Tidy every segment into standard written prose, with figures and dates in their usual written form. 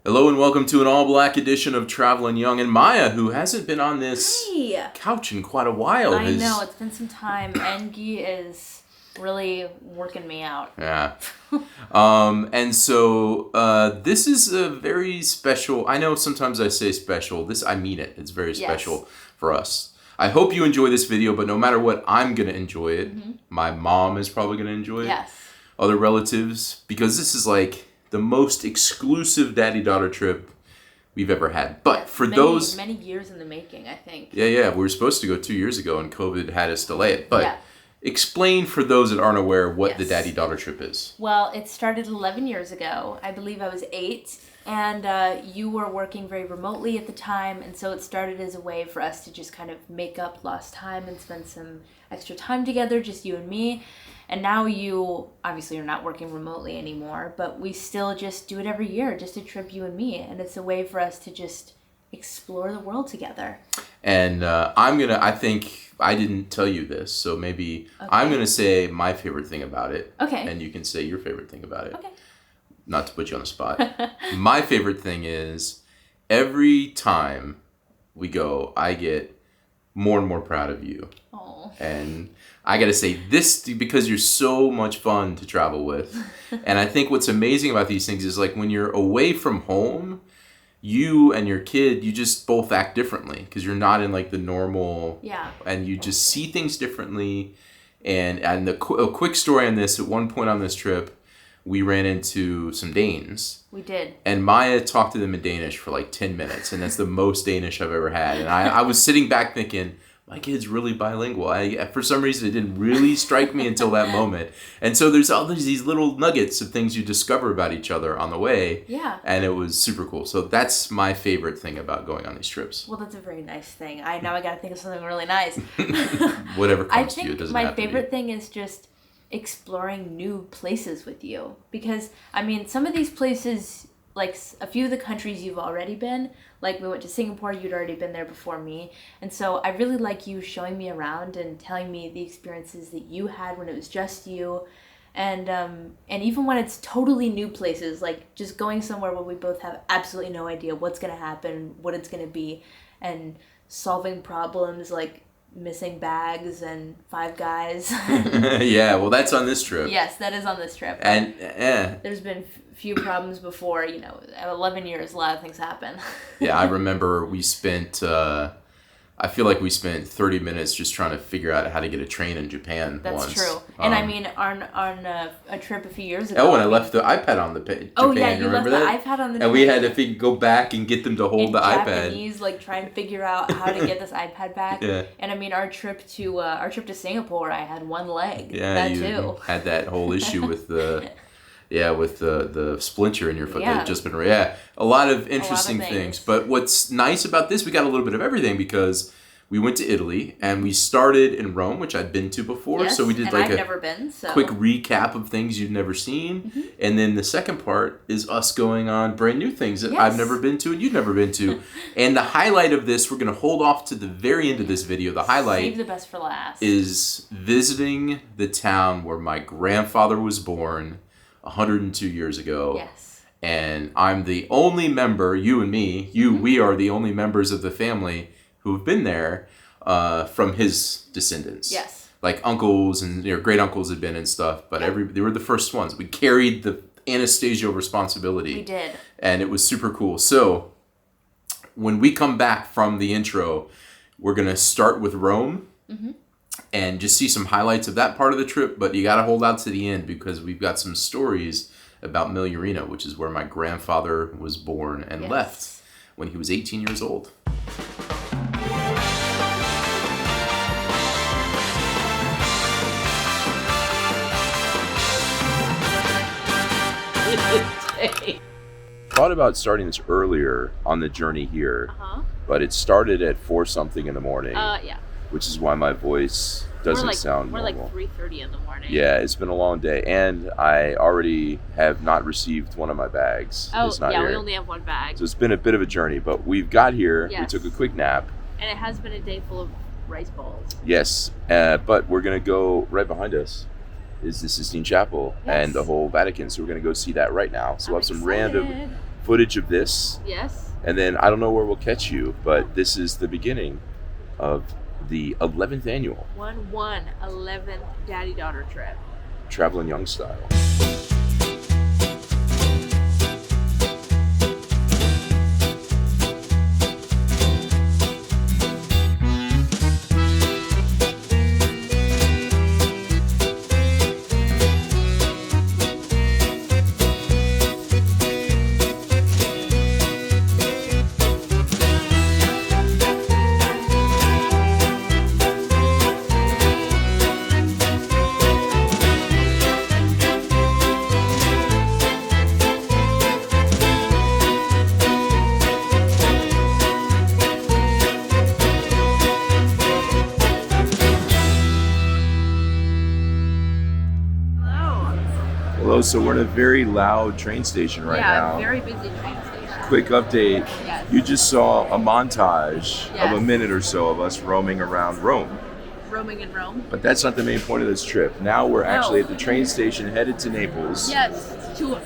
Hello and welcome to an all-black edition of Travelin Young and Maya, who hasn't been on this couch in quite a while. I know, it's been some time. Engie is really working me out. Yeah. And so this is a very special, I know sometimes I say special, I mean it. It's very special for us. I hope you enjoy this video, but no matter what, I'm going to enjoy it. Mm-hmm. My mom is probably going to enjoy it. Yes. Other relatives, because this is like the most exclusive daddy-daughter trip we've ever had. But for those... Many years in the making, I think. Yeah. We were supposed to go 2 years ago, and COVID had us delay it. But explain for those that aren't aware what the daddy-daughter trip is. Well, it started 11 years ago. I believe I was 8. And you were working very remotely at the time. And so it started as a way for us to just kind of make up lost time and spend some extra time together, just you and me. And now you, obviously you're not working remotely anymore, but we still just do it every year, just a trip, you and me. And it's a way for us to just explore the world together. And I think I didn't tell you this, so maybe I'm going to say my favorite thing about it. Okay. And you can say your favorite thing about it. Okay. Not to put you on the spot. My favorite thing is every time we go, I get more and more proud of you. Oh. And I got to say this because you're so much fun to travel with. And I think what's amazing about these things is like when you're away from home, you and your kid, you just both act differently because you're not in like the normal. Yeah. And you just see things differently. And a quick story on this, at one point on this trip, we ran into some Danes. We did. And Maya talked to them in Danish for like 10 minutes. And that's the most Danish I've ever had. And I was sitting back thinking, my kid's really bilingual. For some reason, it didn't really strike me until that moment. And so there's all these little nuggets of things you discover about each other on the way. Yeah. And it was super cool. So that's my favorite thing about going on these trips. Well, that's a very nice thing. Now I got to think of something really nice. Whatever comes to you, it doesn't have to be. My favorite thing is just exploring new places with you. Because, I mean, some of these places, like a few of the countries you've already been, like we went to Singapore, you'd already been there before me. And so I really like you showing me around and telling me the experiences that you had when it was just you. And even when it's totally new places, like just going somewhere where we both have absolutely no idea what's going to happen, what it's going to be, and solving problems like missing bags and Five Guys. Yeah, well, that's on this trip. Yes, that is on this trip. And there's been few problems before. 11 years, a lot of things happen. Yeah, I remember we spent. I feel like we spent 30 minutes just trying to figure out how to get a train in Japan. That's true. And I mean, on a trip a few years ago. Oh, and I left the iPad on the Japan. Oh yeah, you remember left the iPad on the. And we had to go back and get them to hold the iPad. Japanese, like trying to figure out how to get this iPad back. Yeah. And I mean, our trip to Singapore, I had one leg. Yeah, that you too. had that whole issue with the. Yeah, with the splinter in your foot that had just been... Yeah, a lot of interesting things. But what's nice about this, we got a little bit of everything because we went to Italy and we started in Rome, which I'd been to before. Yes, so we did I've never been, quick recap of things you'd never seen. Mm-hmm. And then the second part is us going on brand new things that I've never been to and you've never been to. And the highlight of this, we're going to hold off to the very end of this video. The highlight... Save the best for last. ...is visiting the town where my grandfather was born 102 years ago. Yes. And I'm the only member, you and me, we are the only members of the family who have been there from his descendants. Yes. Like uncles and great uncles had been and stuff, but they were the first ones. We carried the Anastasio responsibility. We did. And it was super cool. So when we come back from the intro, we're going to start with Rome. Mm-hmm. And just see some highlights of that part of the trip, but you got to hold out to the end because we've got some stories about Miglierina, which is where my grandfather was born and left when he was 18 years old. Thought about starting this earlier on the journey here, but it started at 4-something in the morning. Yeah. Which is why my voice doesn't sound normal. More like 3:30 in the morning. Yeah, it's been a long day, and I already have not received one of my bags. Oh, it's not yeah, here. we only have one bag. So it's been a bit of a journey, but we've got here. Yes. We took a quick nap. And it has been a day full of rice balls. Yes, but we're going to go right behind us is the Sistine Chapel and the whole Vatican, so we're going to go see that right now. So we'll have some random footage of this. Yes. And then I don't know where we'll catch you, but this is the beginning of the 11th annual 11th daddy-daughter trip. Travelin' Young style. Hello, so we're in a very loud train station right now. Yeah, very busy train station. Quick update. Yes. You just saw a montage Yes. of a minute or so of us roaming around Rome. Roaming in Rome. But that's not the main point of this trip. Now we're actually at the train station headed to Naples. Yes, to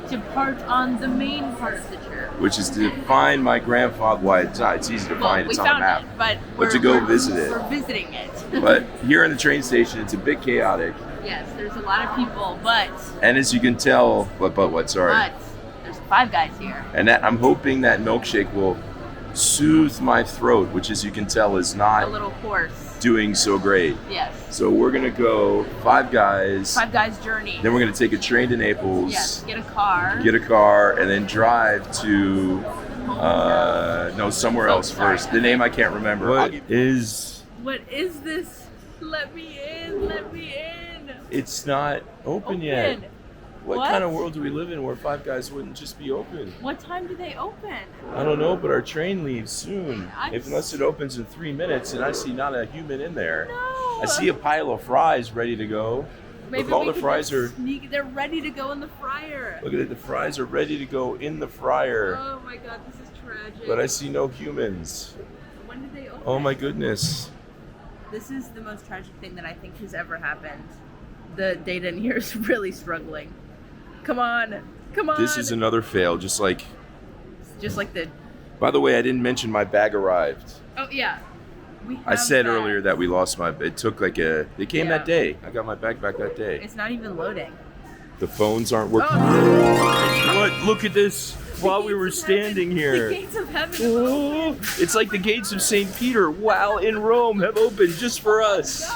depart on the main part of the trip. Which is to find my grandfather. Why it's easy to find. It's we on the found map. it, but to go visit it. We're visiting it. But here in the train station, it's a bit chaotic. Yes, there's a lot of people, but And as you can tell, what? Sorry. but there's 5 guys here. And I'm hoping that milkshake will soothe my throat, which, as you can tell, is A not little hoarse. doing so great. Yes. So we're gonna go 5 guys. 5 guys journey. Then we're gonna take a train to Naples. Yes. Get a car. Get a car, and then drive to somewhere else first. The name I can't remember. What is? What is this? Let me in. Let me in. It's not open yet. What What? kind of world do we live in where 5 guys wouldn't just be open? What time do they open? I don't know, but our train leaves soon. I'm Unless it opens in 3 minutes, and I see not a human in there. No. I see a pile of fries ready to go. Maybe Look, all we the could fries just are. sneak. They're ready to go in the fryer. Look at it. The fries are ready to go in the fryer, Oh my god, this is tragic. but I see no humans. When did they open? Oh my goodness. This is the most tragic thing that I think has ever happened. The data in here is really struggling. Come on. Come on. This is another fail. Just like. Just like the. By the way, I didn't mention my bag arrived. Oh yeah. I said earlier that we lost my. It took like a. They came Yeah. that day. I got my bag back that day. It's not even loading. The phones aren't working. Oh. What? Look at this. While we were standing The here. gates of heaven. Oh, it's like the gates of St. Peter, wow, in Rome have opened just for us.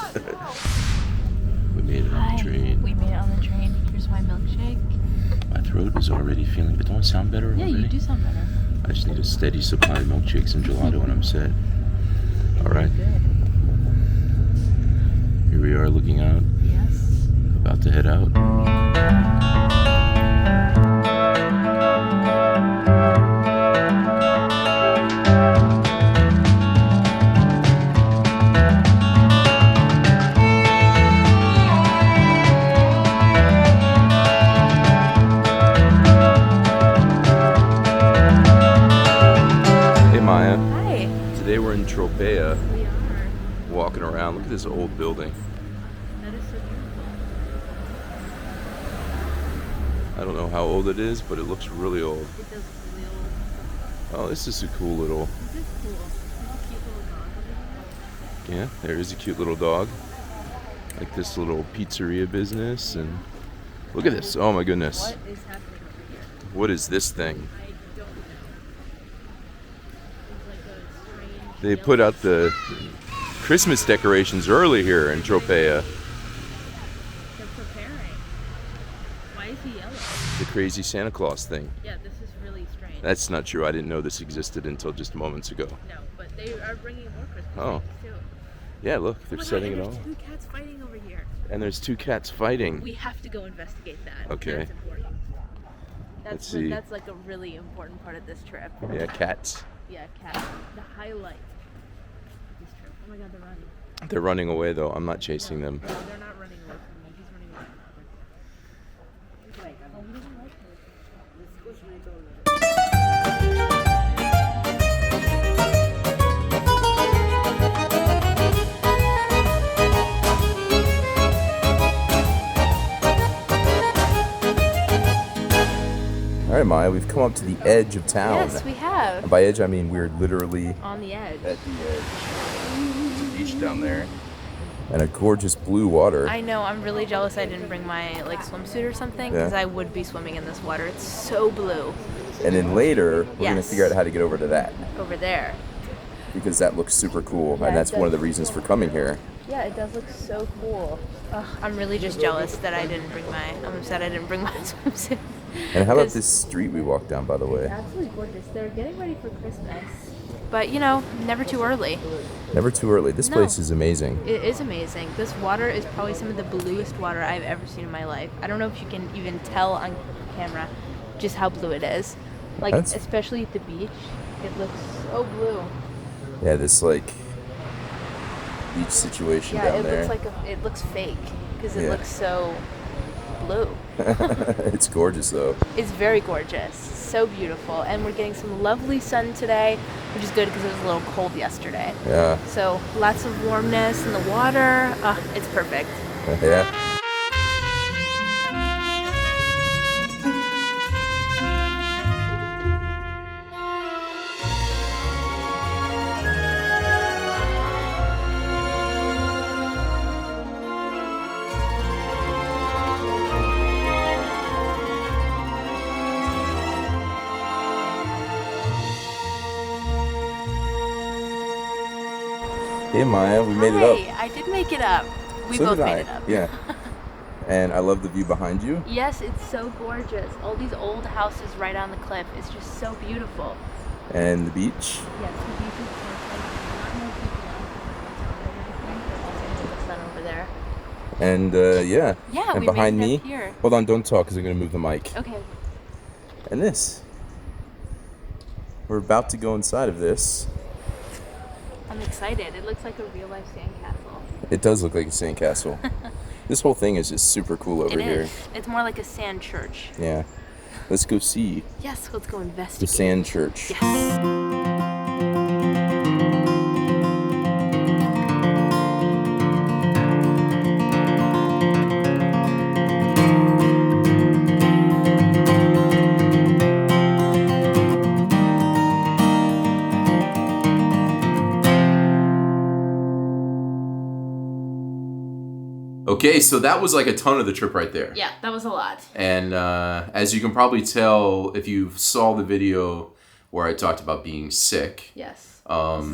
We made it on the train. We made it on the train. Here's my milkshake. My throat is already feeling, but don't I sound better Yeah, already? you do sound better. I just need a steady supply of milkshakes and gelato and I'm set. All right. Good. Here we are looking out, Yes. about to head out. Hi. Today we're in Tropea, We are. walking around. Look at this old building. That is so beautiful. I don't know how old it is, but it looks really old. It does really old. Oh, this is a cool little. This is cool. There's a cute little dog over here. Yeah, there is a cute little dog. Like this little pizzeria business, and look at this. Oh my goodness. What is happening over here? What is this thing? I don't know. It's like a strange. They put out the Christmas decorations early here in Tropea. They're preparing. Why is he yellow? The crazy Santa Claus thing. Yeah, this is really strange. That's not true. I didn't know this existed until just moments ago. No, but they are bringing more Christmas Oh. lights too. Yeah, look, they're Oh my setting God, it and all. there's 2 cats fighting over here. And there's 2 cats fighting. We have to go investigate that. Okay. That's important. Let's see. That's like a really important part of this trip. Yeah, cats. Yeah, cats. The highlight of this trip. Oh my god, they're running. They're running away though. I'm not chasing them. No, they're not running away from me. He's running away from me. Oh, he doesn't like All right, Maya, we've come up to the edge of town. Yes, we have. And by edge, I mean we're literally On the edge. at the edge. There's a beach down there. And a gorgeous blue water. I know, I'm really jealous I didn't bring my like swimsuit or something, because I would be swimming in this water. It's so blue. And then later, we're going to figure out how to get over to that. Over there. Because that looks super cool, Yeah, and that's one of the reasons for coming here. Yeah, it does look so cool. Ugh, I'm really just jealous that I'm upset I didn't bring my swimsuit. And how about this street we walked down, by the way? Absolutely gorgeous. They're getting ready for Christmas. But, you know, never too early. Never too early. This place is amazing. It is amazing. This water is probably some of the bluest water I've ever seen in my life. I don't know if you can even tell on camera just how blue it is. Like, especially at the beach, it looks so blue. Yeah, this, like, beach situation down there. Yeah, it looks fake because it looks so blue. It's gorgeous, though. It's very gorgeous. So beautiful. And we're getting some lovely sun today, which is good because it was a little cold yesterday. Yeah. So lots of warmness in the water. It's perfect. Yeah. Hey Maya, we made it up. Hi, I did make it up. We So both did made I. it up. Yeah. And I love the view behind you. Yes, it's so gorgeous. All these old houses right on the cliff. It's just so beautiful. And the beach. Yes, the beach is perfect. The sun over there. And Yeah, and we behind made it me. up here. Hold on, don't talk because I'm going to move the mic. Okay. And this. We're about to go inside of this. I'm excited. It looks like a real life sandcastle. It does look like a sandcastle. This whole thing is just super cool over here. It is. It's more like a sand church. Yeah. Let's go see Yes, let's go investigate. the sand church. Yes. Okay, so that was like a ton of the trip right there. Yeah, that was a lot. And as you can probably tell, if you saw the video where I talked about being sick, Yes.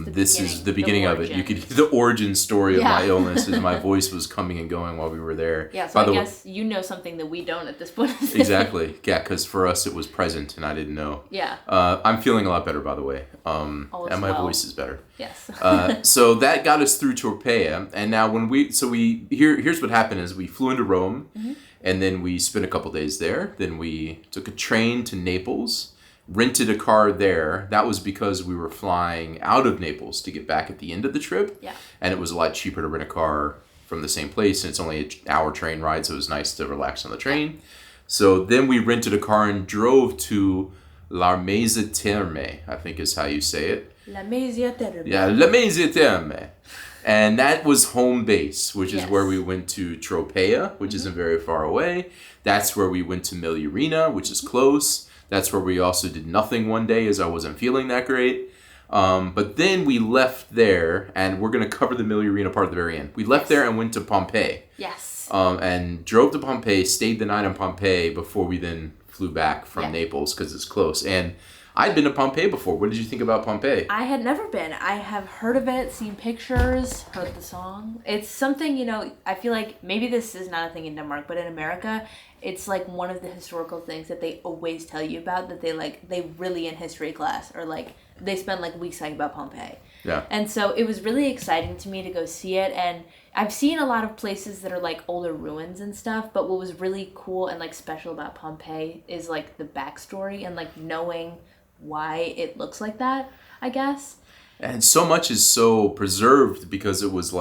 this is the beginning of it. You could hear the origin story of my illness, and my voice was coming and going while we were there. Yeah, so I guess you know something that we don't at this point. Exactly. Yeah, because for us it was present, and I didn't know. Yeah. I'm feeling a lot better, by the way. And my voice is better. Yes. So that got us through Tropea, and now here's what happened is we flew into Rome, and then we spent a couple days there. Then we took a train to Naples, rented a car there. That was because we were flying out of Naples to get back at the end of the trip. Yeah. And it was a lot cheaper to rent a car from the same place, and it's only an hour train ride, so it was nice to relax on the train. So then we rented a car and drove to La Mesa Terme, I think is how you say it. La Mesa Terme. Yeah, La Mesa Terme. And that was home base, which is where we went to Tropea, which isn't very far away. That's where we went to Miglierina, which is close. That's where we also did nothing one day as I wasn't feeling that great. But then we left there, and we're going to cover the Miglierina part at the very end. We left there and went to Pompeii. Yes. And drove to Pompeii, stayed the night in Pompeii before we then flew back from Naples because it's close. And I'd been to Pompeii before. What did you think about Pompeii? I had never been. I have heard of it, seen pictures, heard the song. It's something, I feel like maybe this is not a thing in Denmark, but in America, it's like one of the historical things that they always tell you about, that they really in history class, or they spend weeks talking about Pompeii. Yeah. And so it was really exciting to me to go see it, and I've seen a lot of places that are older ruins and stuff, but what was really cool and special about Pompeii is the backstory and knowing why it looks like that, I guess. And so much is so preserved because it was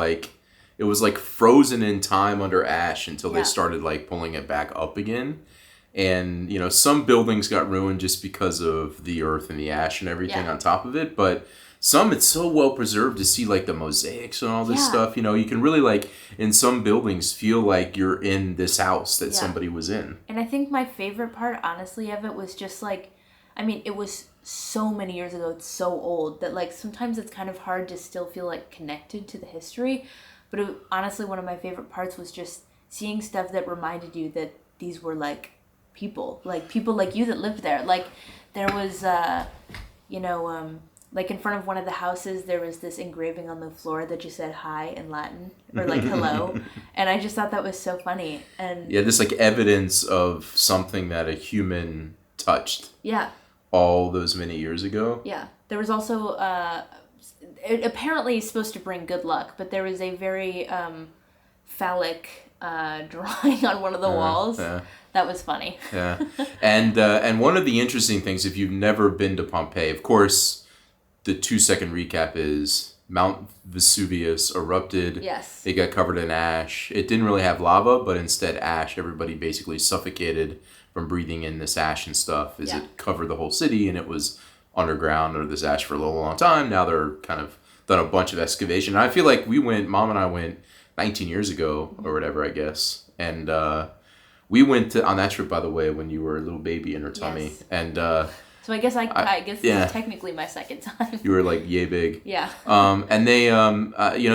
frozen in time under ash until they started pulling it back up again. And some buildings got ruined just because of the earth and the ash and everything on top of it, but some it's so well preserved to see like the mosaics and all this Yeah. stuff. You know, you can really like in some buildings feel like you're in this house that somebody was in. And I think my favorite part, honestly, of it was just like, I mean, it was so many years ago. It's so old that like sometimes it's kind of hard to still feel like connected to the history. But honestly, one of my favorite parts was just seeing stuff that reminded you that these were like people like you that lived there. Like there was, like in front of one of the houses, there was this engraving on the floor that just said hi in Latin or like hello. And I just thought that was so funny. And yeah, this like evidence of something that a human touched. Yeah. All those many years ago. Yeah. There was also, it apparently is supposed to bring good luck, but there was a very phallic drawing on one of the walls. Yeah. That was funny. Yeah. And one of the interesting things, if you've never been to Pompeii, of course, the 2-second recap is Mount Vesuvius erupted. Yes. It got covered in ash. It didn't really have lava, but instead ash. Everybody basically suffocated from breathing in this ash and stuff as it covered the whole city, and it was underground under this ash for a long time. Now they're kind of done a bunch of excavation. And I feel like Mom and I went 19 years ago or whatever, I guess. And we went on that trip, by the way, when you were a little baby in her tummy. Yes. And so I guess this is technically my second time. You were like yay big. Yeah. And they,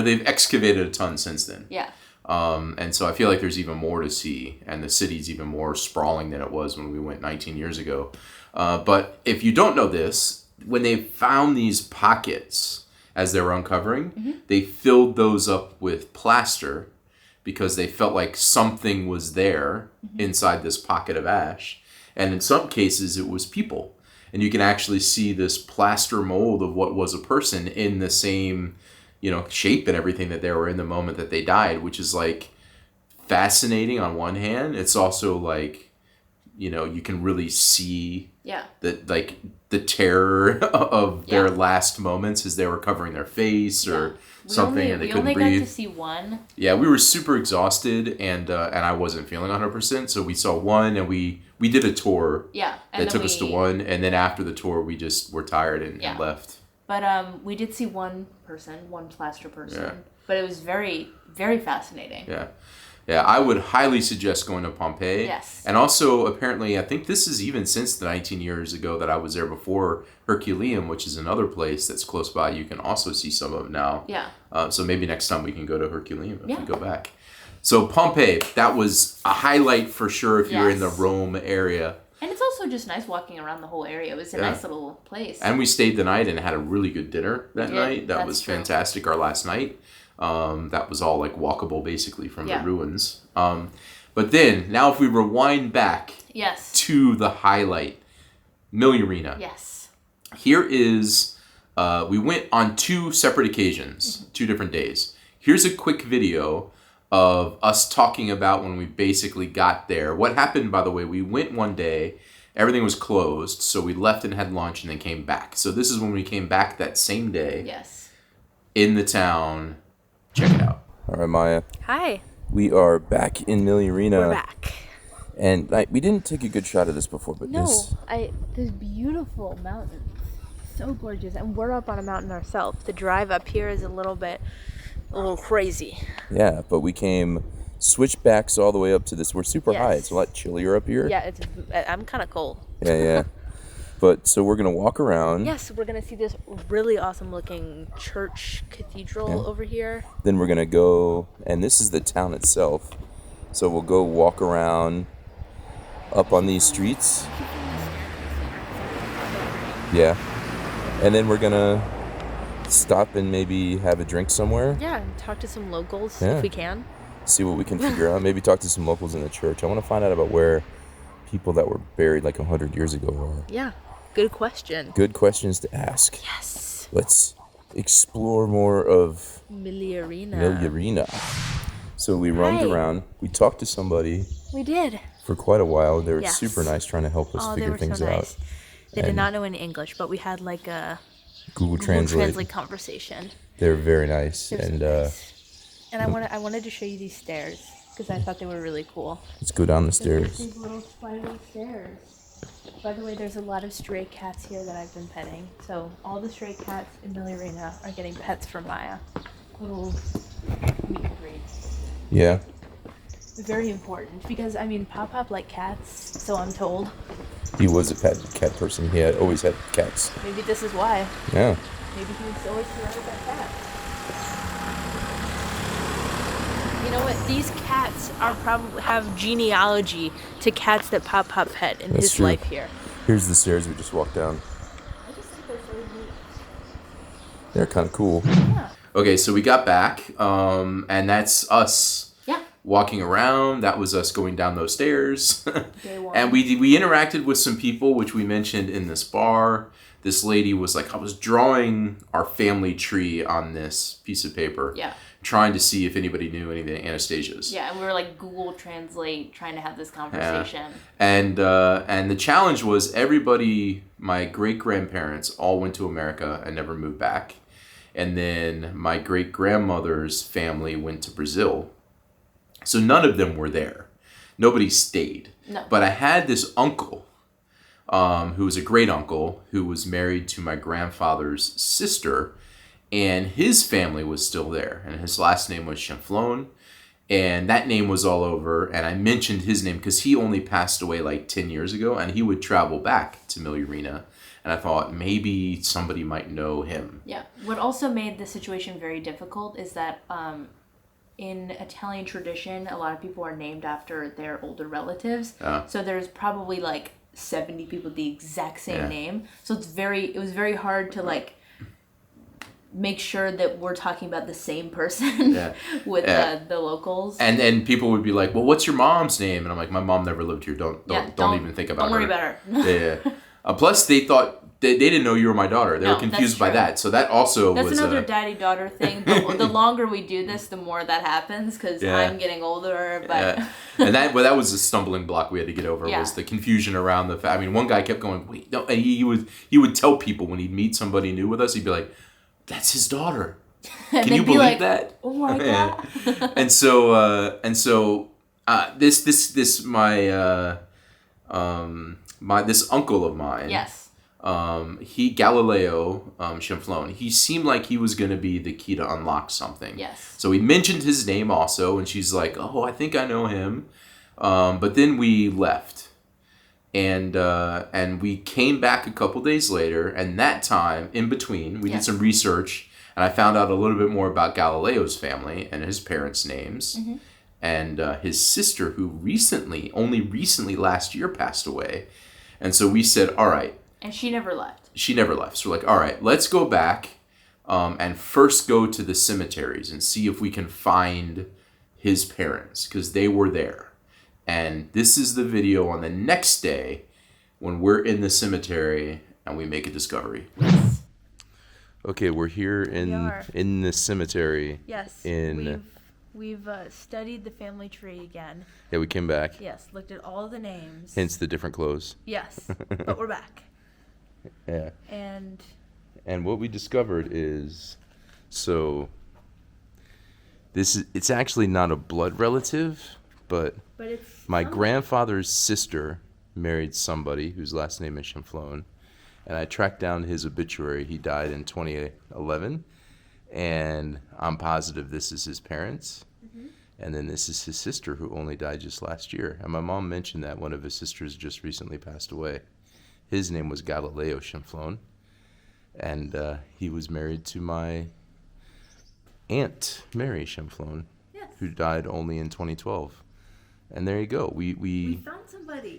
they've excavated a ton since then. Yeah. And so I feel like there's even more to see, and the city's even more sprawling than it was when we went 19 years ago. But if you don't know this, when they found these pockets as they were uncovering, they filled those up with plaster because they felt like something was there inside this pocket of ash. And in some cases, it was people. And you can actually see this plaster mold of what was a person in the same, shape and everything that they were in the moment that they died, which is like fascinating on one hand. It's also like, you can really see the terror of their last moments as they were covering their face or something and they couldn't breathe. We only got to see one. Yeah, we were super exhausted and I wasn't feeling 100%. So we saw one and we did a tour that took us to one. And then after the tour, we just were tired and left. But we did see one plaster person. But it was very, very fascinating. Yeah. Yeah, I would highly suggest going to Pompeii. Yes. And also, apparently, I think this is even since the 19 years ago that I was there before, Herculaneum, which is another place that's close by. You can also see some of it now. Yeah. So maybe next time we can go to Herculaneum if we go back. So Pompeii, that was a highlight for sure if you're in the Rome area. And it's also just nice walking around the whole area. It was a nice little place. And we stayed the night and had a really good dinner that night. That was fantastic, our last night. That was all like walkable basically from the ruins. But then, now if we rewind back to the highlight, Miglierina. Yes. Here is, we went on 2 separate occasions, 2 different days. Here's a quick video of us talking about when we basically got there. What happened, by the way, we went one day, everything was closed, so we left and had lunch and then came back. So this is when we came back that same day. Yes. In the town. Check it out. All right, Maya. Hi. We are back in Miglierina. We're back. And we didn't take a good shot of this before, but this beautiful mountain. So gorgeous. And we're up on a mountain ourselves. The drive up here is a little crazy. Yeah, but we came switchbacks all the way up to this. We're super high. It's a lot chillier up here. Yeah, I'm kind of cold. Yeah. But so we're going to walk around. Yes, we're going to see this really awesome looking church cathedral over here. Then we're going to go, and this is the town itself. So we'll go walk around up on these streets. Yeah. And then we're going to stop and maybe have a drink somewhere. Yeah, and talk to some locals if we can. See what we can figure out. Maybe talk to some locals in the church. I want to find out about where people that were buried like 100 years ago are. Yeah, good question. Good questions to ask. Yes. Let's explore more of Miglierina. So we roamed around. We talked to somebody. We did. For quite a while. They were super nice trying to help us figure things out. They did not know any English, but we had like a Google Translate conversation. They were very nice. And I wanted to show you these stairs because I thought they were really cool. Let's go down the stairs. These little spiral stairs. By the way, there's a lot of stray cats here that I've been petting. So all the stray cats in Miglierina are getting pets from Maya. Little meet and greets. Yeah. Very important because, I mean, Pop liked cats, so I'm told. He was a cat person. He had always had cats. Maybe this is why. Yeah. Maybe he was always surrounded by cats. You know what? These cats are probably have genealogy to cats that Pop pet in his true. life here. Here's the stairs we just walked down. I just think they're so neat. They're kind of cool. Yeah. Okay, so we got back, and that's us. Yeah. Walking around. That was us going down those stairs. Day one. And we interacted with some people, which we mentioned in this bar. This lady was like, I was drawing our family tree on this piece of paper. Yeah. Trying to see if anybody knew any of the Anastasias. Yeah, and we were like Google Translate trying to have this conversation. Yeah. And the challenge was everybody, my great-grandparents all went to America and never moved back. And then my great-grandmother's family went to Brazil. So none of them were there. Nobody stayed. No. But I had this uncle, who was a great uncle, who was married to my grandfather's sister, and his family was still there. And his last name was Chanflon, and that name was all over. And I mentioned his name because he only passed away like 10 years ago, and he would travel back to Miglierina. And I thought maybe somebody might know him. Yeah. What also made the situation very difficult is that in Italian tradition, a lot of people are named after their older relatives. So there's probably like 70 people with the exact same name. So it was very hard to like make sure that we're talking about the same person with the locals. And then people would be like, well, what's your mom's name? And I'm like, my mom never lived here. Don't even think about her. Don't worry about her. Yeah. Plus, they thought they didn't know you were my daughter. They were confused by that. So that also that's was another daddy-daughter thing. The longer we do this, the more that happens because I'm getting older. But and that was a stumbling block we had to get over was the confusion around the fact. I mean, one guy kept going, wait, no, and he would tell people when he'd meet somebody new with us, he'd be like, that's his daughter. Can you believe that? Oh my god! And so this uncle of mine. Yes. Galileo Chanflon. He seemed like he was going to be the key to unlock something. Yes. So we mentioned his name also, and she's like, "Oh, I think I know him." But then we left, and we came back a couple days later, and that time in between, we did some research, and I found out a little bit more about Galileo's family and his parents' names, and his sister, who only recently last year passed away, and so we said, all right. And she never left. So we're like, all right, let's go back, and first go to the cemeteries and see if we can find his parents, because they were there. And this is the video on the next day when we're in the cemetery and we make a discovery. Yes. Okay, we're here in the cemetery. Yes. We've studied the family tree again. Yeah, we came back. Yes, looked at all the names. Hence the different clothes. Yes, but we're back. Yeah. And what we discovered is, it's actually not a blood relative, but it's my grandfather's sister married somebody whose last name is Chanflon, and I tracked down his obituary. He died in 2011, and I'm positive this is his parents, and then this is his sister who only died just last year. And my mom mentioned that one of his sisters just recently passed away. His name was Galileo Chanflon, and he was married to my aunt, Mary Chanflon, who died only in 2012. And there you go. We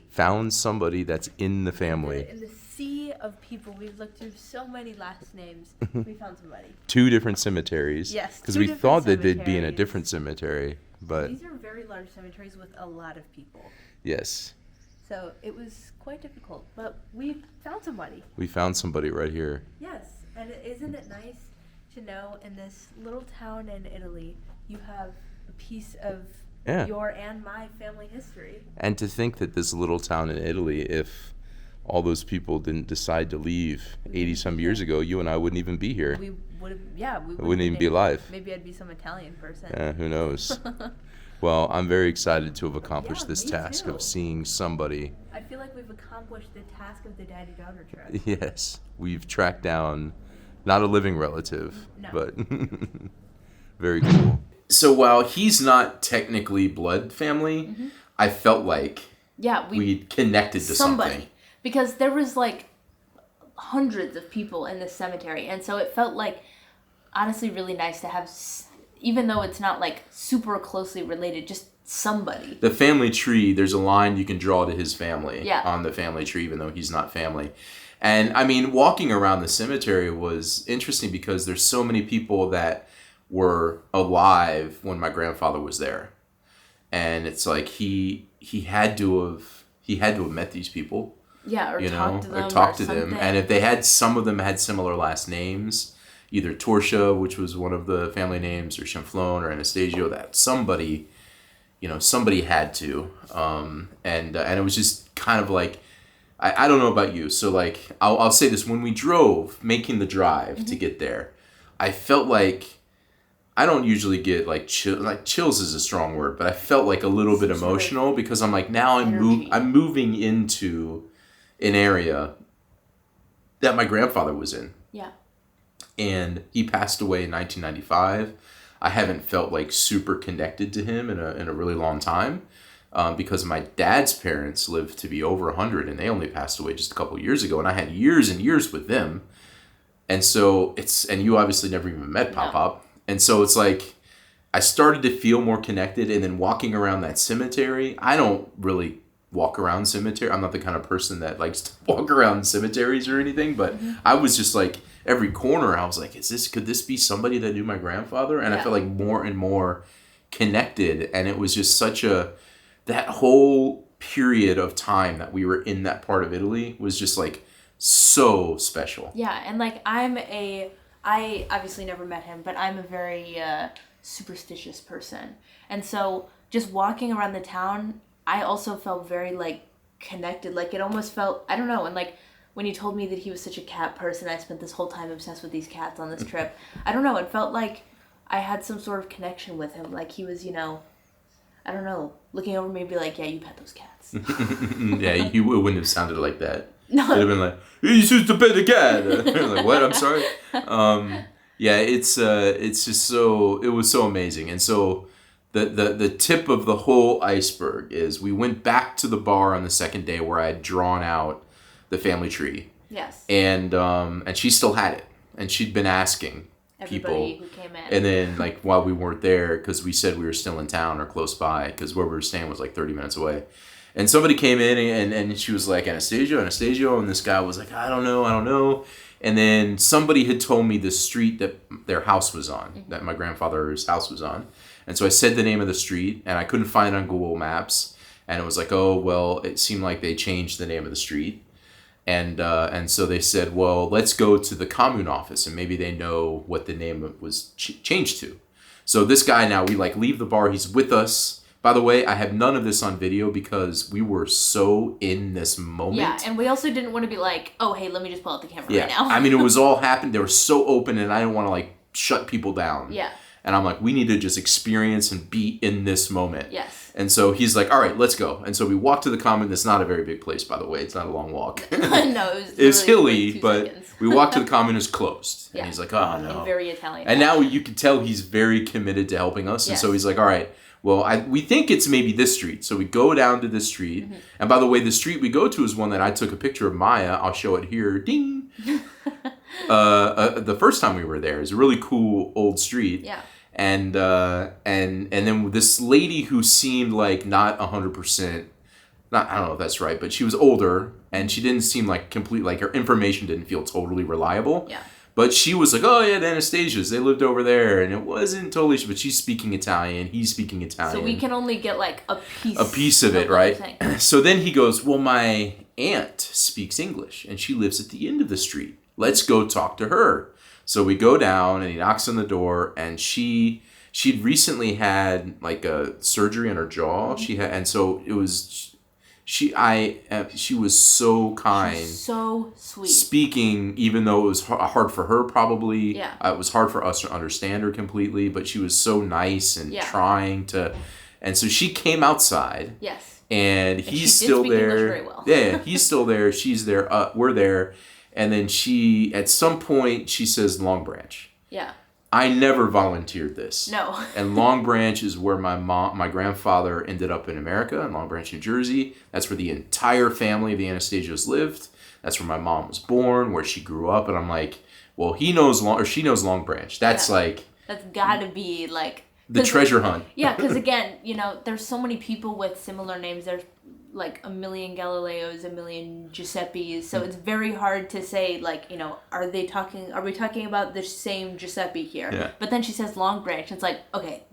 found somebody that's in the family. In the sea of people, we've looked through so many last names. We found somebody. 2 different cemeteries. Yes, because we thought that they'd be in a different cemetery, but these are very large cemeteries with a lot of people. Yes. So it was quite difficult, but we found somebody. We found somebody right here. Yes, and isn't it nice to know in this little town in Italy, you have a piece of your and my family history. And to think that this little town in Italy, if all those people didn't decide to leave 80-some years ago, you and I wouldn't even be here. We would have, we wouldn't even be alive. Maybe I'd be some Italian person. Who knows? Well, I'm very excited to have accomplished this me task too. of seeing somebody. I feel like we've accomplished the task of the daddy-daughter trip. Yes, we've tracked down not a living relative, No. but very cool. So while he's not technically blood family, I felt like Yeah, we connected to somebody. something. Because there was like hundreds of people in this cemetery, and so it felt like honestly really nice to have, even though it's not like super closely related, just somebody. The family tree, there's a line you can draw to his family Yeah. on the family tree, even though he's not family. And I mean, walking around the cemetery was interesting because there's so many people that were alive when my grandfather was there. And it's like he had to have met these people. Yeah, or You talk know, to them, or talk to something. them. And if they had, some of them had similar last names, either Torsia, which was one of the family names, or Shamflone, or Anastasio, that somebody had to. And it was just kind of like, I don't know about you. So like, I'll say this: when we drove, making the drive to get there, I felt like, I don't usually get like chills is a strong word, but I felt like a little bit emotional because I'm like, now I'm moving into an area that my grandfather was in. Yeah. And he passed away in 1995. I haven't felt like super connected to him in a really long time, because my dad's parents lived to be over 100 and they only passed away just a couple of years ago, and I had years and years with them. And so and you obviously never even met Pop-Pop. And so it's like, I started to feel more connected, and then walking around that cemetery, I don't really walk around cemetery. I'm not the kind of person that likes to walk around cemeteries or anything, but I was just like, every corner, I was like, could this be somebody that knew my grandfather? And I felt like more and more connected. And it was just that whole period of time that we were in that part of Italy was just like so special. Yeah, and like I obviously never met him, but I'm a very superstitious person. And so just walking around the town, I also felt very like connected. Like it almost felt, I don't know, and like when you told me that he was such a cat person, I spent this whole time obsessed with these cats on this trip. I don't know, it felt like I had some sort of connection with him. Like he was, I don't know, looking over me and be like, yeah, you pet those cats. Yeah, you wouldn't have sounded like that. No. It'd have been like, you used to pet a cat. Like, what? I'm sorry. Yeah, it's just so, it was so amazing. And so the tip of the whole iceberg is we went back to the bar on the second day where I had drawn out the family tree. Yes. And she still had it. And she'd been asking Everybody people. who came in. And then like while we weren't there, because we said we were still in town or close by, because where we were staying was like 30 minutes away. And somebody came in and she was like, Anastasio. And this guy was like, I don't know. And then somebody had told me the street that their house was on, that my grandfather's house was on. And so I said the name of the street, and I couldn't find it on Google Maps. And it was like, oh, well, it seemed like they changed the name of the street. And so they said, well, let's go to the commune office, and maybe they know what the name was changed to. So this guy now, we like leave the bar. He's with us. By the way, I have none of this on video because we were so in this moment. Yeah, and we also didn't want to be like, oh, hey, let me just pull out the camera right now. I mean, it was all happened. They were so open, and I didn't want to like shut people down. Yeah. And I'm like, we need to just experience and be in this moment. Yes. And so he's like, all right, let's go. And so we walked to the commune. That's not a very big place, by the way. It's not a long walk. No, it was hilly, like but seconds. we walked to the commune. It's closed. Yeah. And he's like, oh, no. And very Italian. And now you can tell he's very committed to helping us. And Yes. so he's like, all right, well, we think it's maybe this street. So we go down to this street. Mm-hmm. And by the way, the street we go to is one that I took a picture of Maya. I'll show it here. Ding. The first time we were there. It's a really cool old street. Yeah. And then this lady who seemed like not 100%, I don't know if that's right, but she was older and she didn't seem like like her information didn't feel totally reliable. Yeah. But she was like, oh yeah, the Anastasias, they lived over there, and it wasn't totally, but she's speaking Italian, he's speaking Italian. So we can only get like a piece of it, right? So then he goes, well, my aunt speaks English and she lives at the end of the street. Let's go talk to her. So we go down and he knocks on the door, and she'd recently had like a surgery on her jaw. She was so kind. She's so sweet. Speaking, even though it was hard for her probably. Yeah. It was hard for us to understand her completely, but she was so nice and trying to. And so she came outside. Yes. And she he's did still speak English there. very well. Yeah, he's still there. She's there. We're there. And then she, at some point, she says Long Branch. Yeah. I never volunteered this. No. And Long Branch is where my grandfather ended up in America, in Long Branch, New Jersey. That's where the entire family of the Anastasios lived. That's where my mom was born, where she grew up. And I'm like, well, she knows Long Branch. That's like... That's gotta be like... The treasure hunt. Yeah, because again, there's so many people with similar names. There's like a million Galileos, a million Giuseppes. So it's very hard to say, like, are we talking about the same Giuseppe here? Yeah. But then she says Long Branch. It's like, okay,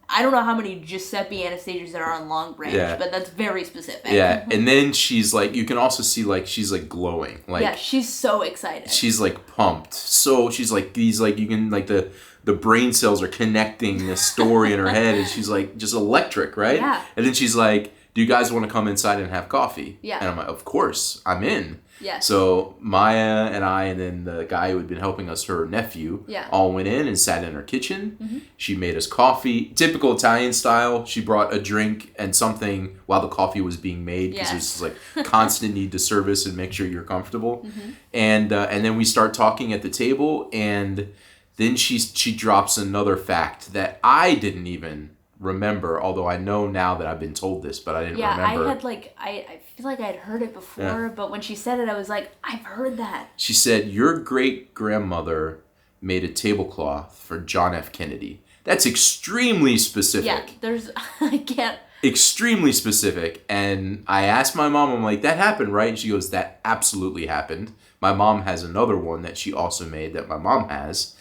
I don't know how many Giuseppe Anastasios there are on Long Branch, but that's very specific. Yeah, and then she's like, you can also see like she's like glowing. Like, yeah, she's so excited. She's like pumped. So she's like these like you can like the brain cells are connecting this story in her head, and she's like just electric, right? Yeah. And then she's like, "Do you guys want to come inside and have coffee?" Yeah. And I'm like, "Of course, I'm in." Yeah. So Maya and I, and then the guy who had been helping us, her nephew, all went in and sat in her kitchen. Mm-hmm. She made us coffee, typical Italian style. She brought a drink and something while the coffee was being made, because there's like constant need to service and make sure you're comfortable. Mm-hmm. And then we start talking at the table, and then she drops another fact that I didn't even remember, although I know now that I've been told this, but I didn't remember. I had I feel like I had heard it before, but when she said it, I was like, I've heard that. She said, your great-grandmother made a tablecloth for John F. Kennedy. That's extremely specific. Yeah, I can't. Extremely specific. And I asked my mom, I'm like, that happened, right? And she goes, that absolutely happened. My mom has another one that she also made that my mom has.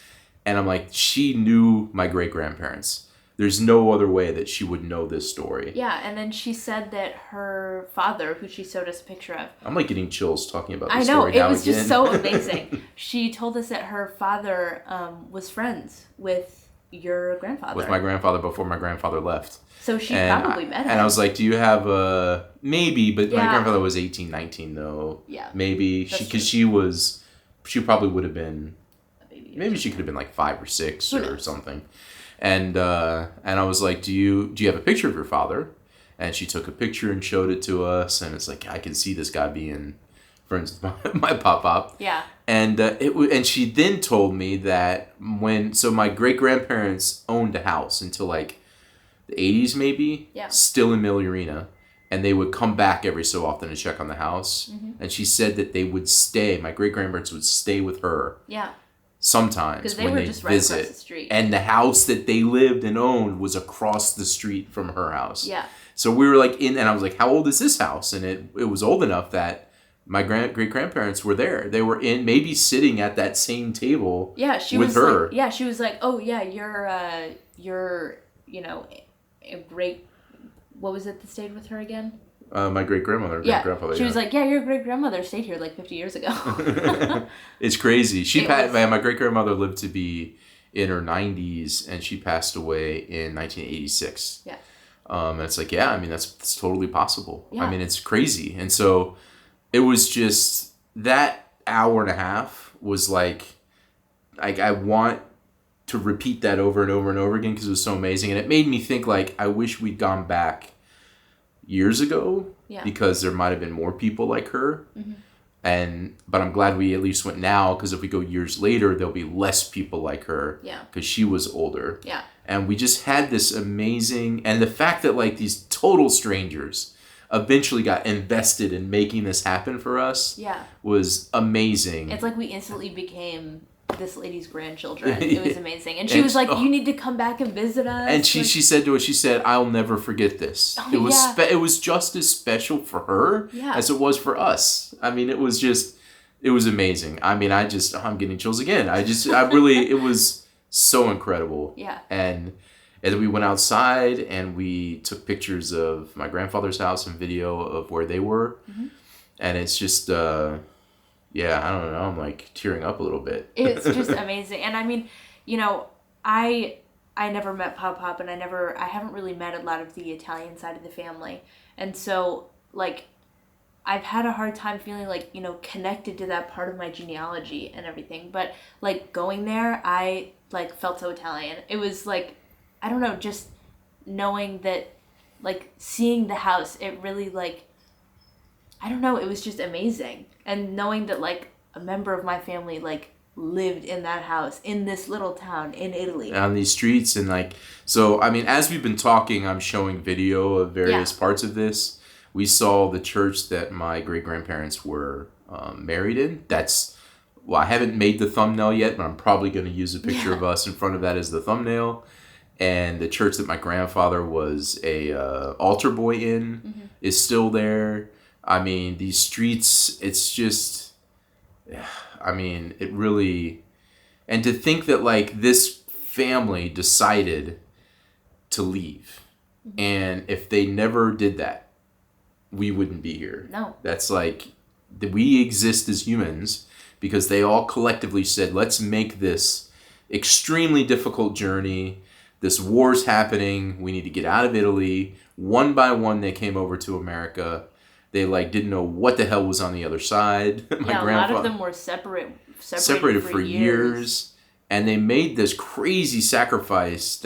And I'm like, she knew my great-grandparents. There's no other way that she would know this story. Yeah, and then she said that her father, who she showed us a picture of... I'm like getting chills talking about this story now again. I know, it was just so amazing. She told us that her father was friends with your grandfather. With my grandfather before my grandfather left. So she probably met him. And I was like, do you have a... Maybe, but my grandfather was 18, 19 though. Yeah. Maybe, because she probably would have been... Maybe she could have been like 5 or 6 or something. And I was like, do you have a picture of your father? And she took a picture and showed it to us, and it's like, I can see this guy being friends with my pop. Yeah. And and she then told me that my great grandparents owned a house until like the 80s maybe, still in Miglierina, and they would come back every so often to check on the house. Mm-hmm. And she said that they would stay. My great grandparents would stay with her. Yeah. Sometimes when they visit, across the street. And the house that they lived and owned was across the street from her house. Yeah. So we were like and I was like, how old is this house? And it was old enough that my great grandparents were there. They were maybe sitting at that same table. Yeah, she with was her. Like, she was like, oh yeah, you're a great. What was it that stayed with her again? My great-grandmother, great-grandfather. She was like, your great-grandmother stayed here like 50 years ago. It's crazy. My great-grandmother lived to be in her 90s, and she passed away in 1986. Yeah. And it's like, that's totally possible. Yeah. I mean, it's crazy. And so it was just, that hour and a half was like I want to repeat that over and over and over again because it was so amazing. And it made me think, like, I wish we'd gone back years ago, because there might have been more people like her. Mm-hmm. But I'm glad we at least went now, because if we go years later, there'll be less people like her, because she was older. Yeah. And we just had this amazing, and the fact that like these total strangers eventually got invested in making this happen for us was amazing. It's like we instantly became this lady's grandchildren. It was amazing. And she was like, you need to come back and visit us. And she said to us, I'll never forget this. It was just as special for her as it was for us. I mean, it was amazing. I mean, I'm getting chills again. It was so incredible. Yeah. And then we went outside and we took pictures of my grandfather's house and video of where they were. Mm-hmm. And it's just, I don't know. I'm like tearing up a little bit. It's just amazing. And I mean, I never met Pop, and I haven't really met a lot of the Italian side of the family. And so like, I've had a hard time feeling like, connected to that part of my genealogy and everything. But like going there, I like felt so Italian. It was like, I don't know, just knowing that, like, seeing the house, it really, like, I don't know, it was just amazing. And knowing that, like, a member of my family, like, lived in that house in this little town in Italy. On these streets and like, so, I mean, as we've been talking, I'm showing video of various parts of this. We saw the church that my great-grandparents were married in. Well, I haven't made the thumbnail yet, but I'm probably going to use a picture of us in front of that as the thumbnail. And the church that my grandfather was a altar boy in is still there. I mean, these streets, it's just, I mean, it really, and to think that like this family decided to leave. And if they never did that, we wouldn't be here. No. That's like, we exist as humans because they all collectively said, let's make this extremely difficult journey. This war's happening. We need to get out of Italy. One by one, they came over to America. They like didn't know what the hell was on the other side. A lot of them were separated for years. And they made this crazy sacrifice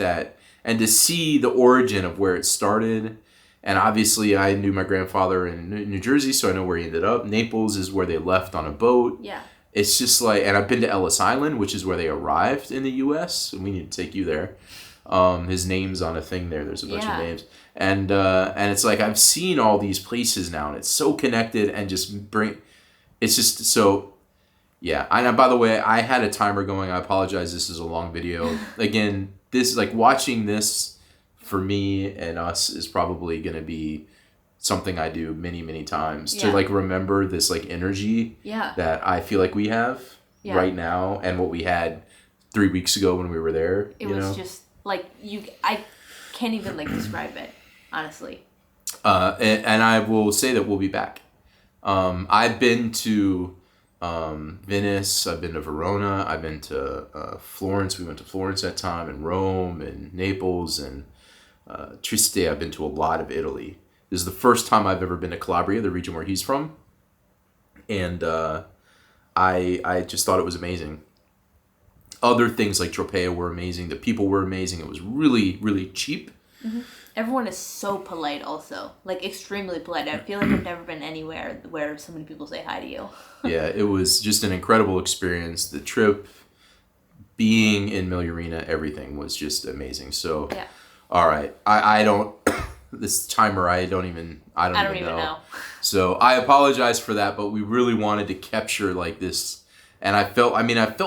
and to see the origin of where it started. And obviously I knew my grandfather in New Jersey, so I know where he ended up. Naples is where they left on a boat. Yeah. It's just like, and I've been to Ellis Island, which is where they arrived in the U.S. And we need to take you there. His name's on a thing there. There's a bunch of names. And it's like, I've seen all these places now, and it's so connected and it's just so, yeah. And by the way, I had a timer going. I apologize. This is a long video. Again, this, like, watching this for me and us is probably going to be something I do many, many times to like remember this like energy that I feel like we have right now and what we had 3 weeks ago when we were there. It was just like, I can't even like describe it, honestly. And I will say that we'll be back. I've been to Venice, I've been to Verona, I've been to Florence. We went to Florence that time, and Rome and Naples and Trieste. I've been to a lot of Italy. This is the first time I've ever been to Calabria, the region where he's from. And I just thought it was amazing. Other things like Tropea were amazing. The people were amazing. It was really, really cheap. Mm-hmm. Everyone is so polite also. Like, extremely polite. I feel like I've never been anywhere where so many people say hi to you. Yeah, it was just an incredible experience. The trip, being in Miglierina, everything was just amazing. So, all right. I don't... This timer, I don't even know. So I apologize for that, but we really wanted to capture like this. And I felt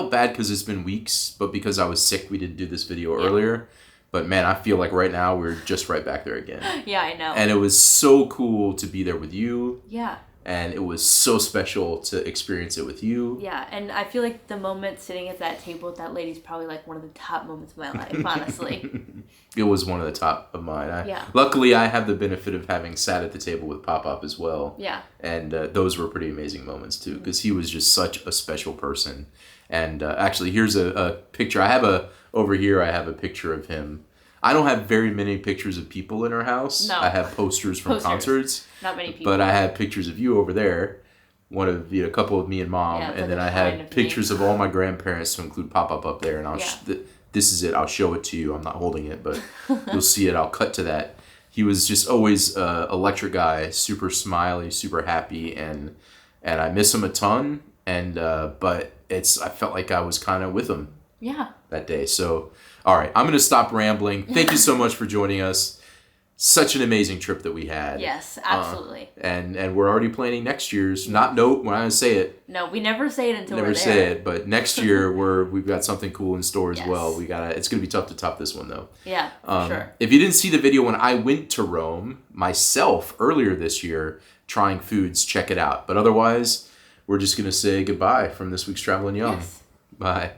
bad because it's been weeks, but because I was sick, we didn't do this video earlier. But man, I feel like right now we're just right back there again. Yeah, I know. And it was so cool to be there with you. Yeah. And it was so special to experience it with you. Yeah, and I feel like the moment sitting at that table with that lady is probably like one of the top moments of my life, honestly. It was one of the top of mine. Luckily, I have the benefit of having sat at the table with Pop-Up as well. Yeah. And those were pretty amazing moments, too, because he was just such a special person. And actually, here's a picture. Over here, I have a picture of him. I don't have very many pictures of people in our house. No. I have posters from concerts. Not many people. But I have pictures of you over there. A couple of me and Mom. And then I have pictures of all my grandparents to include Pop-Up up there. And this is it. I'll show it to you. I'm not holding it, but you'll see it. I'll cut to that. He was just always an electric guy, super smiley, super happy. And I miss him a ton. But I felt like I was kind of with him that day. So... All right, I'm going to stop rambling. Thank you so much for joining us. Such an amazing trip that we had. Yes, absolutely. And we're already planning next year's. When I say it. No, we never say it until we're there. Never say it, but next year we've got something cool in store as well. It's going to be tough to top this one though. Yeah, for sure. If you didn't see the video when I went to Rome myself earlier this year trying foods, check it out. But otherwise, we're just going to say goodbye from this week's Travelin' Young. Yes. Bye.